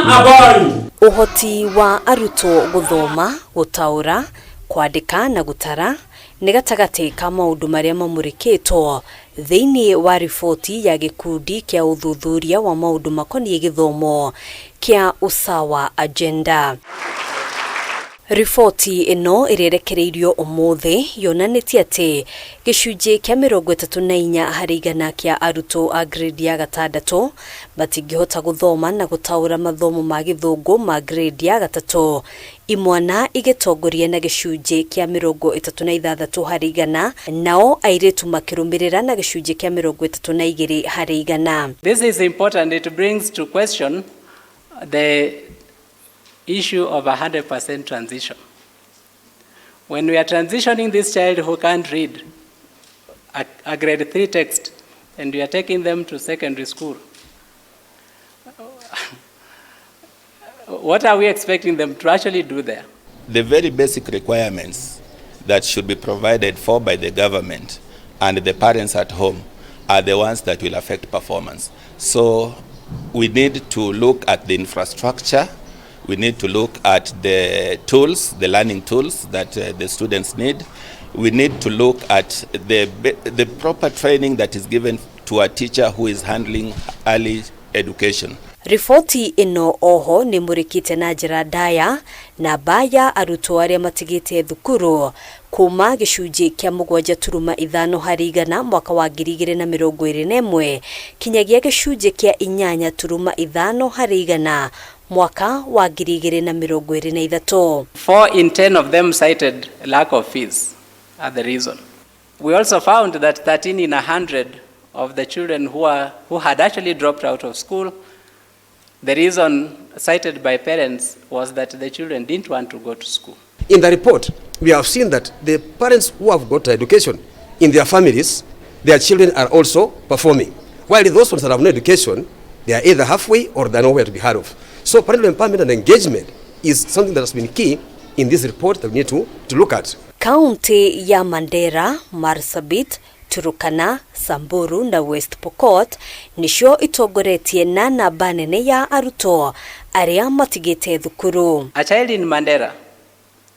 habari. Uhoti wa arutwo guthoma, gutaura, kwandika na gutara ni gatagati ka maundu maria mamurikitwo thiini wa riboti ya gikundi kia uthuthuria wa maundu makoniĩ githomo kia USAWA agenda. Riboti ino irekereirio umuthi yonanitie ati gicunji kia 34 harĩ igana kia arutwo a grade ya gatandatu matingihota guthoma na gutaura mathomo ma githungu ma grade ya gatatu, imwana igitongoria na gicunji kia 36 harĩ igana, nao airitu makirumirira na gicunji kia 32 harĩ igana. This is important. It brings to question the issue of 100% transition. When we are transitioning this child who can't read a grade 3 text and we are taking them to secondary school, what are we expecting them to actually do there? The very basic requirements that should be provided for by the government and the parents at home are the ones that will affect performance. So we need to look at the infrastructure. We need to look at the tools, the learning tools that the students need. We need to look at the proper training that is given to a teacher who is handling early education. Riboti ino oho ni murikite na njira ndaya namba ya arutwo aria matigite thukuru kuuma gicunji kia 7.5 harĩ igana mwaka wa 2021 kinyagia gicunji kia 8.5 harĩ igana mwaka wa 2023. 4 in 10 of them cited lack of fees as the reason. We also found that 13 in 100 of the children who had actually dropped out of school, the reason cited by parents was that the children didn't want to go to school. In the report, we have seen that the parents who have got education in their families, their children are also performing. While those ones that have no education, they are either halfway or they are nowhere to be heard of. So parental empowerment and engagement is something that has been key in this report that we need to look at. County ya Mandera, Marsabit, Turukana, Samburu na West Pokot nisho itongoretie na namba nene ya arutwo aria matigite thukuru. A child in Mandera,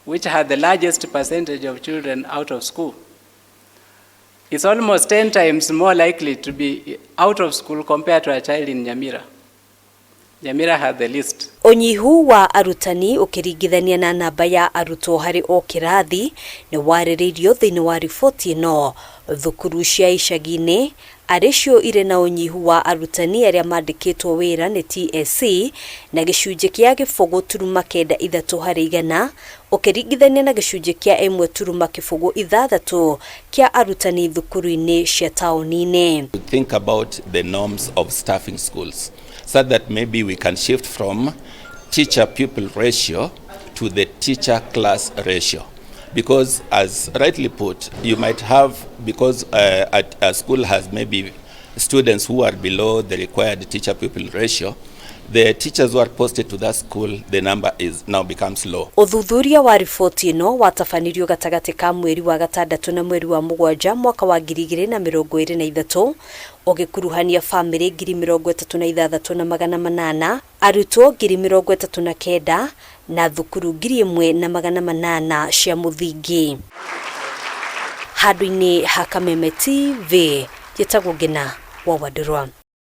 which had the largest percentage of children out of school, is almost 10 times more likely to be out of school compared to a child in Nyamira. Nyamira had the least. Onyihu wa arutani ukiringithania na namba ya arutwo hari o kirathi ni wariririo thiini wa riboti ino. Thukuru cia icagi-ini aricio ire na onyihu wa arutani aria mandikitwo wira ni TSC na gicunji kia 4.3 harĩ igana ukiringithania na gicunji kia 1.6 kia arutani thukuru-ini cia taoni-ini. Think about the norms of staffing schools, so that maybe we can shift from teacher-pupil ratio to the teacher-class ratio. Because as rightly put, you might have, because a school has maybe students who are below the required teacher-pupil ratio, the teachers who are posted to that school, the number is now becomes low. Uthuthuria wa riboti ino watafanirio gatagati ka mweri wa gatandatu na mweri wa 7 mwaka wa 2023 ugikuruhania family 36,800, arutwo 39,000 na thukuru 1,800 cia muthingi. Handũ-inĩ ha Kameme TV, njĩtagwo Ngina wa Wadurwa.